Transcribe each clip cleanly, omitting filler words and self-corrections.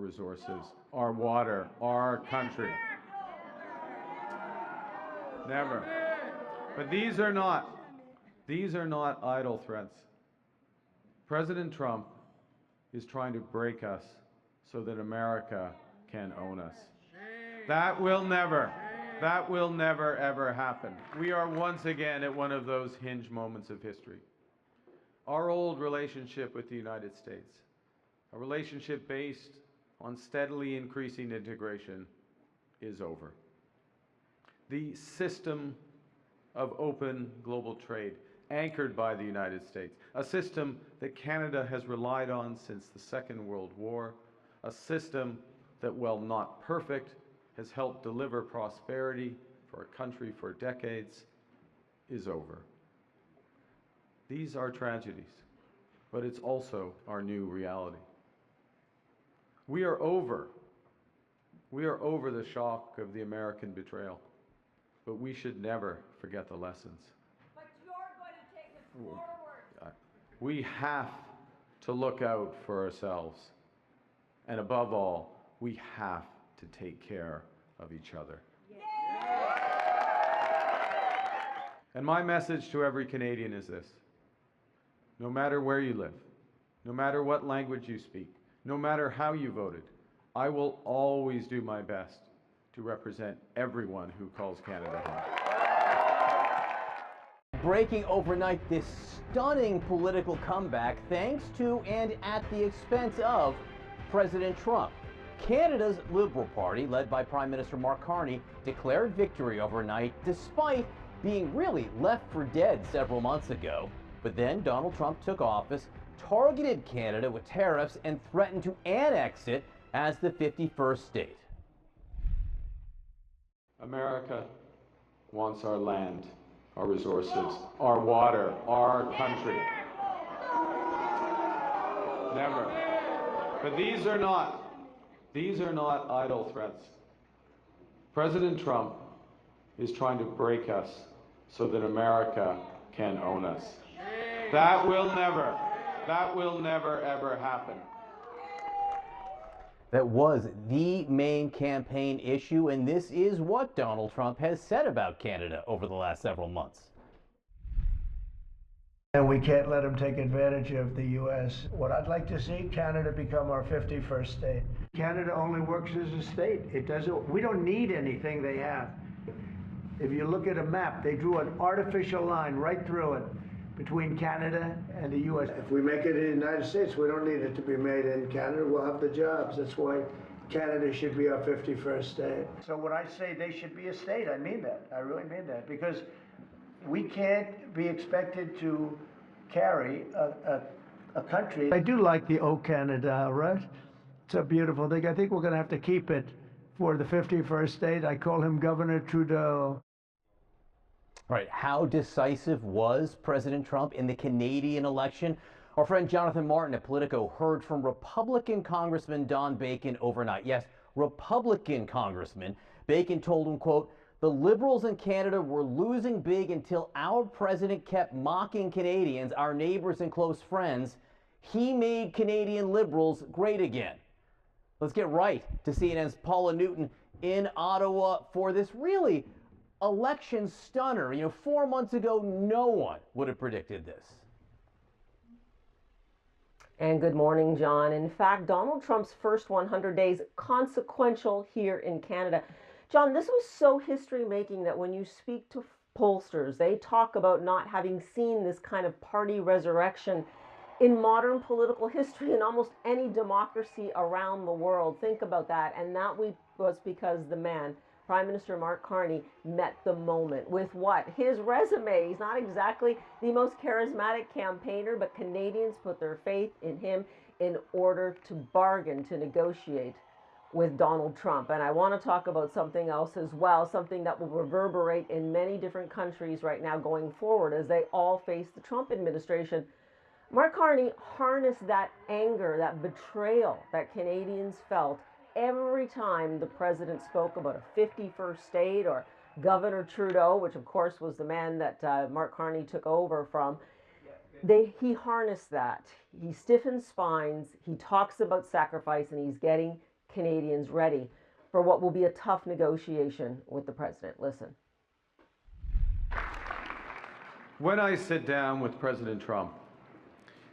resources, our water, our country. Never. But these are not idle threats. President Trump is trying to break us so that America can own us. That will never ever happen. We are once again at one of those hinge moments of history. Our old relationship with the United States, a relationship based on steadily increasing integration, is over. The system of open global trade, anchored by the United States, a system that Canada has relied on since the Second World War, a system that, while not perfect, has helped deliver prosperity for our country for decades, is over. These are tragedies, but it's also our new reality. We are over the shock of the American betrayal, but we should never forget the lessons. But you're going to take us forward. We have to look out for ourselves, and above all, we have to take care of each other. Yeah. And my message to every Canadian is this: no matter where you live, no matter what language you speak, no matter how you voted, I will always do my best to represent everyone who calls Canada home. Breaking overnight this stunning political comeback thanks to and at the expense of President Trump. Canada's Liberal Party, led by Prime Minister Mark Carney, declared victory overnight despite being really left for dead several months ago. But then Donald Trump took office, targeted Canada with tariffs, and threatened to annex it as the 51st state. America wants our land, our resources, our water, our country. Never. But these are not idle threats. President Trump is trying to break us so that America can own us. That will never ever happen. That was the main campaign issue, and this is what Donald Trump has said about Canada over the last several months. And we can't let them take advantage of the U.S. What I'd like to see, Canada become our 51st state. Canada only works as a state. It doesn't. We don't need anything they have. If you look at a map, they drew an artificial line right through it between Canada and the U.S. If we make it in the United States, we don't need it to be made in Canada. We'll have the jobs. That's why Canada should be our 51st state. So when I say they should be a state, I mean that. I really mean that. Because we can't be expected to carry a country. I do like the O Canada, right? It's a beautiful thing. I think we're going to have to keep it for the 51st state. I call him Governor Trudeau. Right, how decisive was President Trump in the Canadian election? Our friend Jonathan Martin at Politico heard from Republican Congressman Don Bacon overnight. Yes, Republican Congressman. Bacon told him, quote, "The Liberals in Canada were losing big until our president kept mocking Canadians, our neighbors and close friends. He made Canadian Liberals great again." Let's get right to CNN's Paula Newton in Ottawa for this really election stunner. 4 months ago, no one would have predicted this. And good morning, John. In fact, Donald Trump's first 100 days consequential here in Canada. John, this was so history-making that when you speak to pollsters, they talk about not having seen this kind of party resurrection in modern political history in almost any democracy around the world. Think about that. And that was because the man, Prime Minister Mark Carney, met the moment with what? His resume. He's not exactly the most charismatic campaigner, but Canadians put their faith in him in order to bargain, to negotiate with Donald Trump. And I want to talk about something else as well, something that will reverberate in many different countries right now going forward as they all face the Trump administration. Mark Carney harnessed that anger, that betrayal that Canadians felt every time the president spoke about a 51st state or Governor Trudeau, which of course was the man that Mark Carney took over from. He harnessed that. He stiffens spines, he talks about sacrifice, and he's getting Canadians ready for what will be a tough negotiation with the president? Listen. When I sit down with President Trump,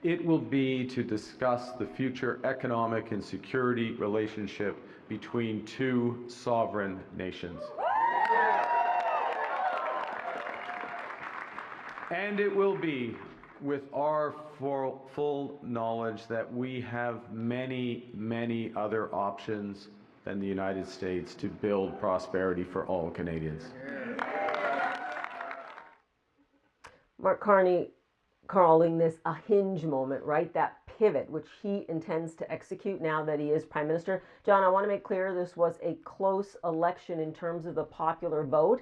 it will be to discuss the future economic and security relationship between two sovereign nations. And it will be with our full knowledge that we have many, many other options than the United States to build prosperity for all Canadians. Mark Carney calling this a hinge moment, right? That pivot, which he intends to execute now that he is Prime Minister. John, I want to make clear this was a close election in terms of the popular vote.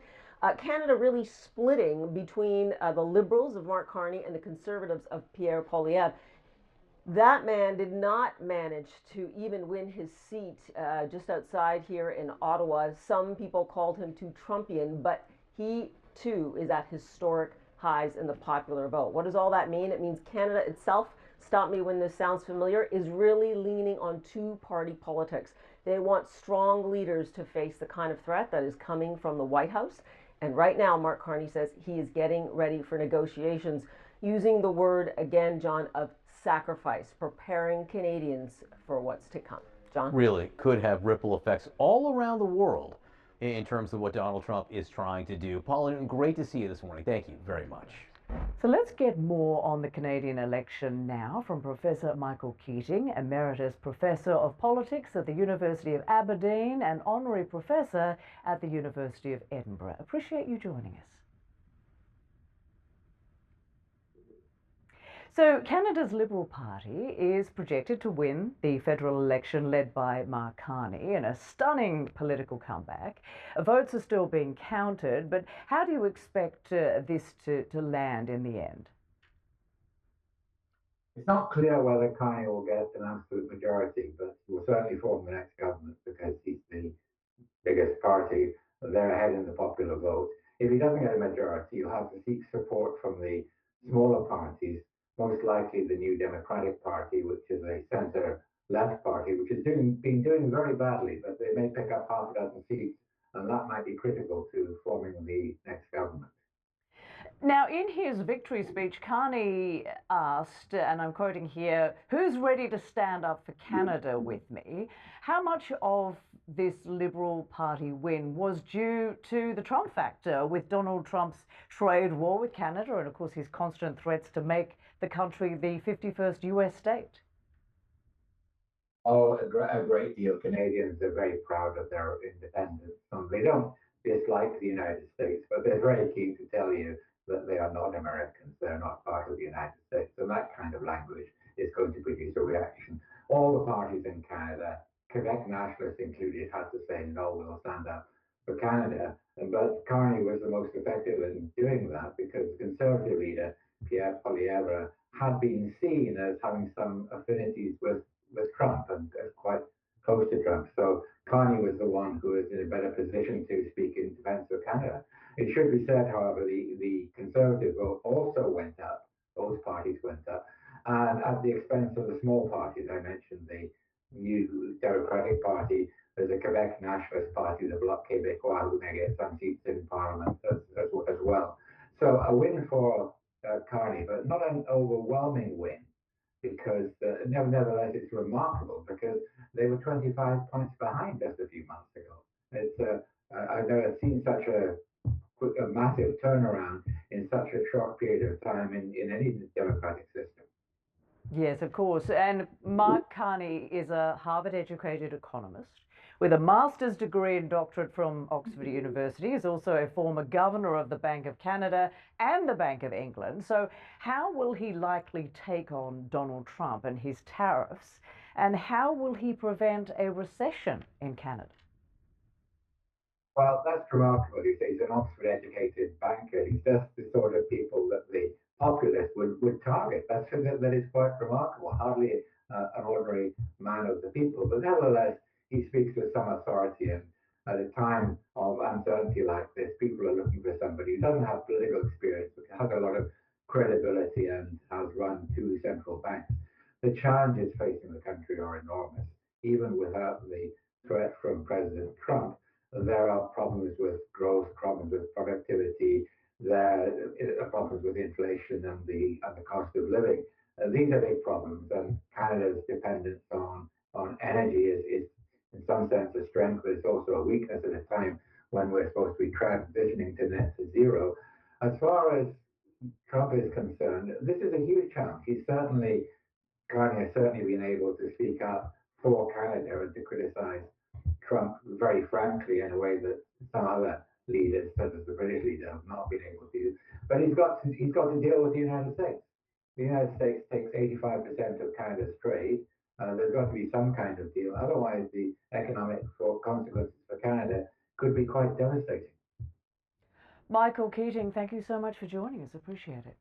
Canada really splitting between the Liberals of Mark Carney and the Conservatives of Pierre Poilievre. That man did not manage to even win his seat just outside here in Ottawa. Some people called him too Trumpian, but he too is at historic highs in the popular vote. What does all that mean? It means Canada itself, stop me when this sounds familiar, is really leaning on two-party politics. They want strong leaders to face the kind of threat that is coming from the White House. And right now, Mark Carney says he is getting ready for negotiations, using the word, again, John, of sacrifice, preparing Canadians for what's to come. John? Really could have ripple effects all around the world in terms of what Donald Trump is trying to do. Pauline, great to see you this morning. Thank you very much. So let's get more on the Canadian election now from Professor Michael Keating, Emeritus Professor of Politics at the University of Aberdeen and Honorary Professor at the University of Edinburgh. Appreciate you joining us. So Canada's Liberal Party is projected to win the federal election led by Mark Carney in a stunning political comeback. Votes are still being counted, but how do you expect this to land in the end? It's not clear whether Carney will get an absolute majority, but he will certainly form the next government because he's the biggest party. They're ahead in the popular vote. If he doesn't get a majority, he'll have to seek support from the smaller parties, most likely the New Democratic Party, which is a centre-left party, which has been doing very badly, but they may pick up half a dozen seats, and that might be critical to forming the next government. Now, in his victory speech, Carney asked, and I'm quoting here, "Who's ready to stand up for Canada with me?" How much of this Liberal Party win was due to the Trump factor, with Donald Trump's trade war with Canada and, of course, his constant threats to make the country the 51st US state? Oh, a great deal. Canadians are very proud of their independence. They don't dislike the United States, but they're very keen to tell you that they are not Americans. They're not part of the United States. And that kind of language is going to produce a reaction. All the parties in Canada, Quebec nationalists included, had to say, no, we'll stand up for Canada. But Carney was the most effective in doing that because the Conservative leader, Pierre Poilievre, had been seen as having some affinities with Trump and quite close to Trump. So Carney was the one who was in a better position to speak in defense of Canada. It should be said, however, the Conservative vote also went up. Both parties went up. And at the expense of the small parties, I mentioned the New Democratic Party, there's a Quebec Nationalist Party, the Bloc Québécois, who may get some seats in Parliament as well. So a win for Carney, but not an overwhelming win, because nevertheless it's remarkable because they were 25 points behind just a few months ago. I've never seen such a massive turnaround in such a short period of time in any democratic system. Yes, of course. And Mark Carney is a Harvard-educated economist with a master's degree and doctorate from Oxford University. He's also a former governor of the Bank of Canada and the Bank of England. So how will he likely take on Donald Trump and his tariffs? And how will he prevent a recession in Canada? Well, that's remarkable. He's an Oxford-educated banker. He's just the sort of people that the populace would target. That is quite remarkable. Hardly an ordinary man of the people. But nevertheless, he speaks with some authority. And at a time of uncertainty like this, people are looking for somebody who doesn't have political experience, but has a lot of credibility and has run two central banks. The challenges facing the country are enormous, even without the threat from President Trump, there are problems with growth, problems with productivity, there are problems with inflation and the cost of living. These are big problems, and Canada's dependence on energy is in some sense a strength, but it's also a weakness at a time when we're supposed to be transitioning to net zero. As far as Trump is concerned, this is a huge challenge. Carney has certainly been able to speak up for Canada and to criticize Trump very frankly in a way that some other leaders, such as the British leader, have not been able to. But he's got to deal with the United States. The United States takes 85% of Canada's trade. There's got to be some kind of deal. Otherwise, the economic consequences for Canada could be quite devastating. Michael Keating, thank you so much for joining us. Appreciate it.